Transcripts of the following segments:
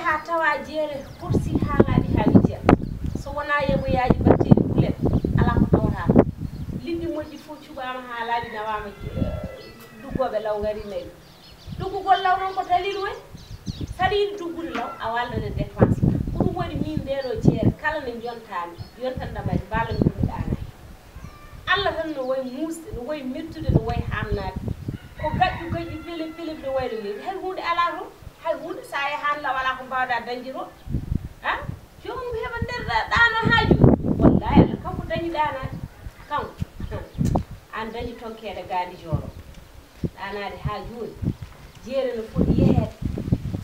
yaha tawa jeere kursi haalaɗi ha wijja so wona yeɓoyaji batteɗi kulet ala ko tawata liɗɗi moƴƴi fof cuɓama ha laaɓi nawama duggoɓe law gari nayi duggugol law noon ko dalil way saɗa yiɗi duggude law a waldade dépense ma ko ɗum waɗi min ndeɗo jeere kala ne jontami yontanɗamay mbalami ɗumi ɗanayi Allah tan no way muusde no way mettude no way hamnade ko gaƴƴu gaƴƴu pele pele no wayno ni hay hunde ala to hay hunde sa yahan law wala ko mbawɗa dañde to ha jomum heɓa nder ɗano haaju wallahi Allah kanko dañi ɗanade kanko an dañi tonkede gandi joro ɗanade ha joni jeere no foti yeheede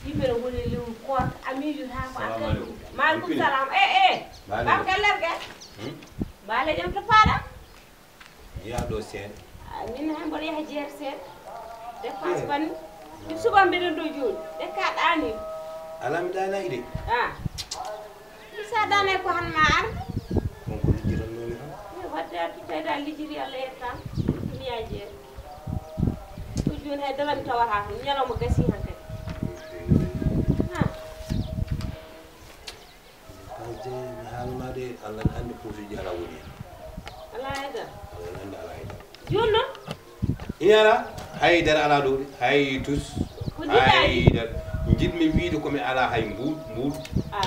yimɓe no woni lewru korka amijota ko akkadi maaleykum salam bam kellergue mbaale jam to paaɗa yaɗo seeɗa min hay mboɗo yaha jeere seeɗa dépense banni mi suba mbiɗen ɗo joni ɗe ka ɗani ala mi ɗanayi de sa ɗanay ko han ma ar konko lijjirannomi han wadde addu tawda lijjiri Allah yettam mi yaha jeere to joni hay darami tawata to ñalawma gasi han kadi kalde mi haalma de Allah ne andi posuji ala woni hen ala haydara Allah ne andi ala haydara joni noon iyala haydara ala ɗo de hay tus haydara jiɗmi wiide komi ala hay mbuuɗ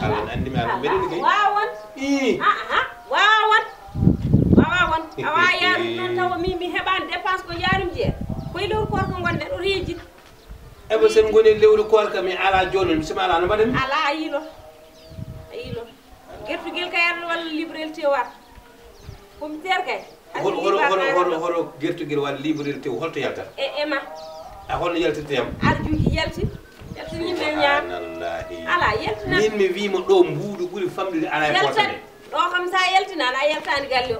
Allah ne andi mi ala mbeɗeni kay wawan wawan awa yarum noon tawa mi heɓani dépense ko yarum jeere koye lewru korka gonɗen ɗo reeji ebo sen goni lewru korka mi ala joni mi sima ala no mbaɗami ala a yilo gertugel kay arɗo walla librel te wat komi ter kay hoto gertugel walla librel tew holto yaltata ma a holno yaltirteyam arjuji yalti yimɓe ñaam ala yaltina min mi wima ɗo mbuuɗu ɓuuri famɗude ala e potane ɗo kam sa yaltinani a yaltani galle o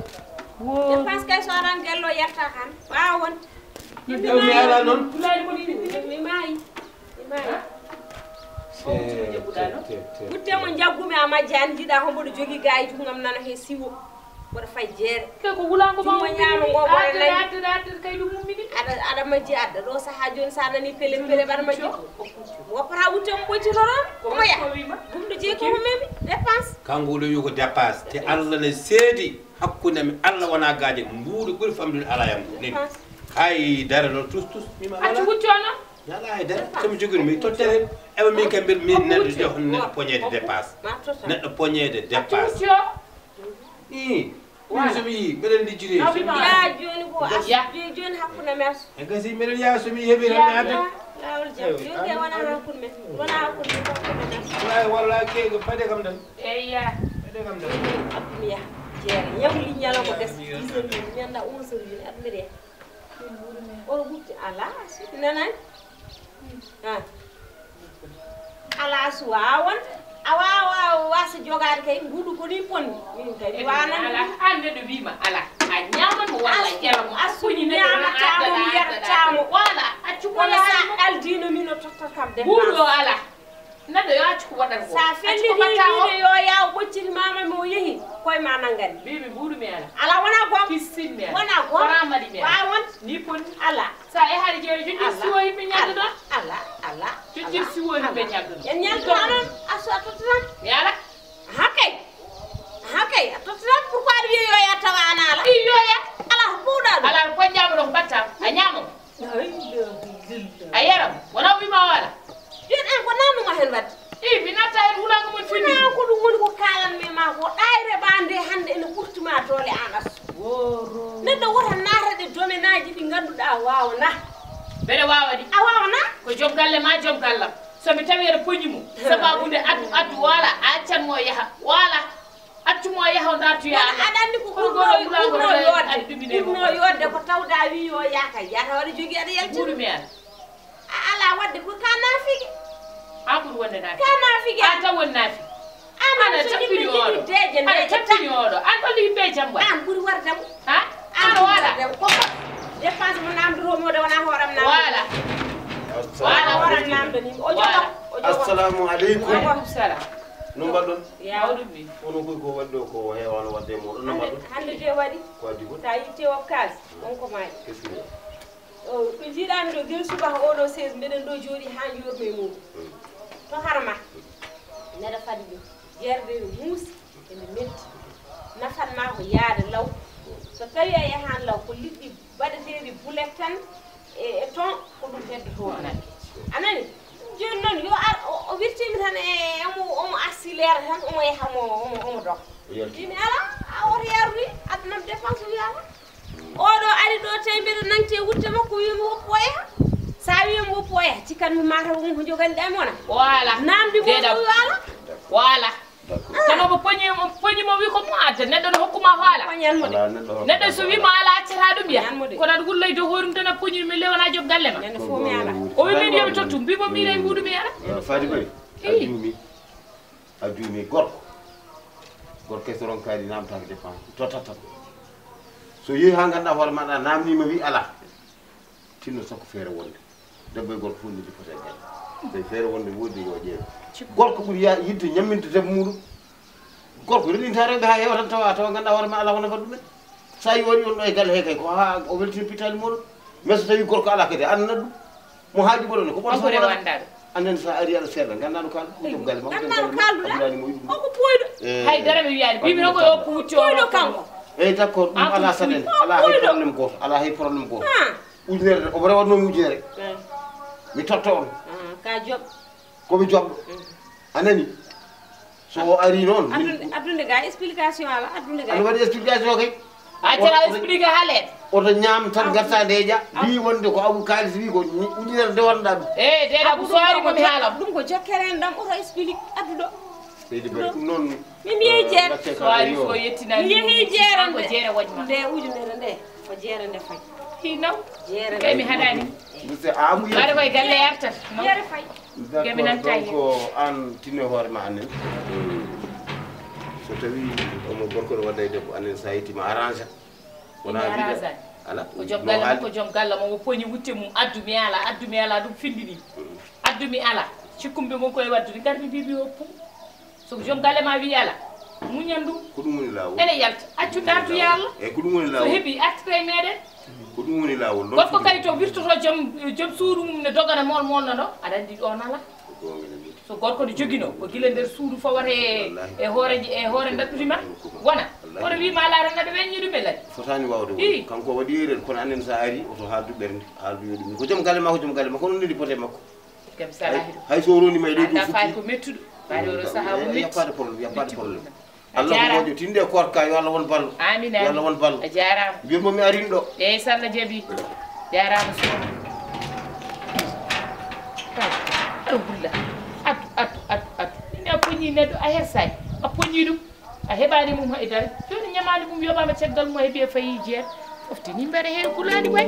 dépense kay so arani galle o yalta kan wawa wonde mi ala noon mi maayi guttemo jaggumi a majjani jiiɗa homboɗo jogui gayitu gam nana he siwo mboɗo fay jeere kay ko wulango mo ñaama ngo boɗo layi adda kay ɗum mummini aɗa majji adda ɗo saaha joni sa nani pele mbaɗa majji woppata wuttemo ɓoccitoroɓe omoya ɗumɗo jeeyi komo memi dépense kanko ɗo wi ko dépense te Allah ne seedi hakkude mi Allah wona gaaje mbuuɗu ɓuuri famɗude ala yam nini haydara noon tus mima ala accu wuccono yala haydara somi jogini mi tottere eɓe min kam mbiɗa min neɗɗo poñede dépense neɗɗo poñede dépense min somi yi mbeɗen lijjiri ya joni ko joni hakkude men e gasi mbeɗen yaa somi heeɓi tan mi adda lawol jam joni wona hakkude men wona hakkude men wallahi wallahi kego baɗe kam tan eyya baɗe kam tan abdumi yaha jeere ñawli ñalawma gas 10 heures mi anda 11 heures joni aɗa mbiɗa yaha oɗo ɓutti ala si nanani ala so wawan a wawa wasa jogade kay nguuɗu ko ni ponni min kay mi wanan ala hande ɗo wima ala a ñamamo walla ƴelamo asuñi ñamatamo mi yettamo wala accu ko kono sa aldino min o tottat kam ɓuuɗo ala neɗɗo yo accu ko waɗata ko sa fellitide yo yaw ɓocciti mama mo yeehi koye ma nanggani mimi ɓuuɗumi ala ala wona gom pissinmi ala wona gom faramaɗi mi ala wawon ni ponni ala sa e haade jeere joƴƴir siwo yimɓe ñaldo ɗon ala joƴƴir siwo yimɓe ñaldo ɗon en ñaltoma noon asu a tottatan mi ala hakay a tottatan pourquoi aɗa wiya yo ya tawa ana ala yoya ala ko ɓuuɗa ɗum ala ko poñƴama ɗo ko battama a ñamamo a yaram wona wima o ala joni an ko nannuma hen wadde mi natta hen wulango mon fini wona ko ɗum woni ko kalanmi ma ko ɗayre ɓande hande ene ɓurtuma doole an asu neɗɗo wota natade domenaji ɗi ganduɗa wawna mbeɗa wawa ɗi a wawna ko joom galle ma joom gallam somi tawi aɗa poññimo sababude addu wala a accanmo yaha wala accumo yaha o dartuya aɗa andi ko ɓurno yodde ko tawɗa wi yo yaka yata waɗa jogui aɗa yalti ɓuurumi ala ala wadde ko ka nafigue an ɓuuri wonde naafi ka nafigue an tan woni naafi ana tappini oɗo ana tappini oɗo an ɗolli yimɓe jam way an ɓuuri wardemo ha an wala dépense mo namdotomode wona hooram namdo wala horam namdo ni o jogo assalamu aleykum aleykum salam no mbaɗɗon yawɗum mi onon koy ko waɗi ɗo ko heewano wadde e moɗon no mbaɗɗon hande te waɗi ko addi ko sa yitte wop kaas wonko maɗi kesimi ko jiiɗami ɗo guel subaka oɗo 16 mbeɗen ɗo jooɗi ha jurno e mum to harma kadi jerde muusi ene metti nafatma ko yaade law so tawi a yahan law ko liɗɗi baɗeteeɗi boulet tan e ton ko ɗum heddoto anani joni noon yo ar o wirtimi tan e omo accélére tan omo yaha omo doga imi ala a woto yarude addanam dépense wiyama oɗo ari ɗo tawi mbiɗa nangte wutte makko wimi woppu o yaha sa wiyimo woppu o yaha cikkanmi mataw ko jogani ɗami wona voilà namdi mo ala voilà kono mo poñimo wi ko mo adda neɗɗo no hokkuma haala neɗɗo so wima ala accata ɗum ya kono aɗa wulloy dow horum tan a poñiri mi lewna joom galle ma nene fo mi ala o wi min yomi tottu mbimo miɗa e muɗum mi ala Fadi Boy a juumi gorko e soron kaari namtaki dépense totata so yeehi ha ganduɗa hoore maɗa namnima wi ala tinno sakko feere wonde debbo e gorko fof niji foti e galle so feere wonde woodi yo ƴeewe gorko ɓuuri yidde ñamminde debbo muɗum gorko reɗinta rewɓe ha heewa tan tawa ganduɗa hoore ma ala wona fa ɗumen sa yi waɗi on ɗo e galle he kay ko ha o weltini pitali muɗum mais so tawi gorko ala kadi annat ɗum mo haaji ɓoɗone ko ɓoɗo anden sa ari aɗa seeɗa ganduɗa ko kalɗo joom galle ma abdoulani mo yiɗum ko puyɗo haydara mi wiyani bimi tan ko yo puuti puyɗo kanko eyyi d' accord ɗum ala saɗen ala hay probléme goto ala hay probléme goto ujunere omo rewatnomi ujunere mi totta on ka job komi joɓɗo anani so ari noon addude ga explication ala addude ga aɗa waɗi explication kay a tera expliqué ha leeɗa oto ñaam tan garta ndeeƴa wi wonde ko abu kalis wi ko ujunere ndewanɗa ɗum deeɗa ko so ari komi haalam ɗum ko jokkere en ɗam oto explique adduɗo seydi Boy ɗum noon min mbiye jeere so ari fo yettinani mi yeehi jeere ko jeere wojma nde ujunere nde ko jeere nde fayi hinaw jeere kay mi haɗani amu aɗa koye galle yartat jeere fayi donc an tinno hoore ma annen so tawi omo gorko ɗo wadda e debbo annen sa yettima arrange wona wiide ala ko joom galle ko joom galle mo poñi wutte mum addumi ala ɗum findini addumi ala cikkumɓe gon koye waddude garmi mbiɓe hoppu so joom galle ma wi ala muñan ɗum ko ɗum woni lawol ene yalta accu dartu ya Allah eyyi ko ɗum woni so lawol heeɓi artira e meɗen ko ɗum woni lawol gorko kadi to wirtoto joom suudu mum ne dogana molno ɗo aɗa andi ɗo nala so gorko ne jogino ko gila nder suudu fawata e hoore daɗɗutima wona oɗo wima ala tan aɗa weññi ɗum e ladi fotani wawde won kanko waɗi erreur kono annen sa ari oto haaldu ɓernde haaldu yo ɗum ko joom galle ma ko joom galle ma kono ndi poté makko kam salahi hay so ronima e leydi faari ko mettuɗo faari oɗo saaha o metti yappade probléme Allah ko moƴƴo tinde korka yo Allah won ballo amin yo Allah won ballo a jarama mbimo mi arini ɗo eyyi so Allah jaaɓi jarama so aɗa gulla addu ine a poñi neɗɗo a hersani a poñi ɗum a heɓani mum haydara joni ñamani mum yoɓama caggal mum heeɓi e fayi jeer oftini mbeɗa hen kulani way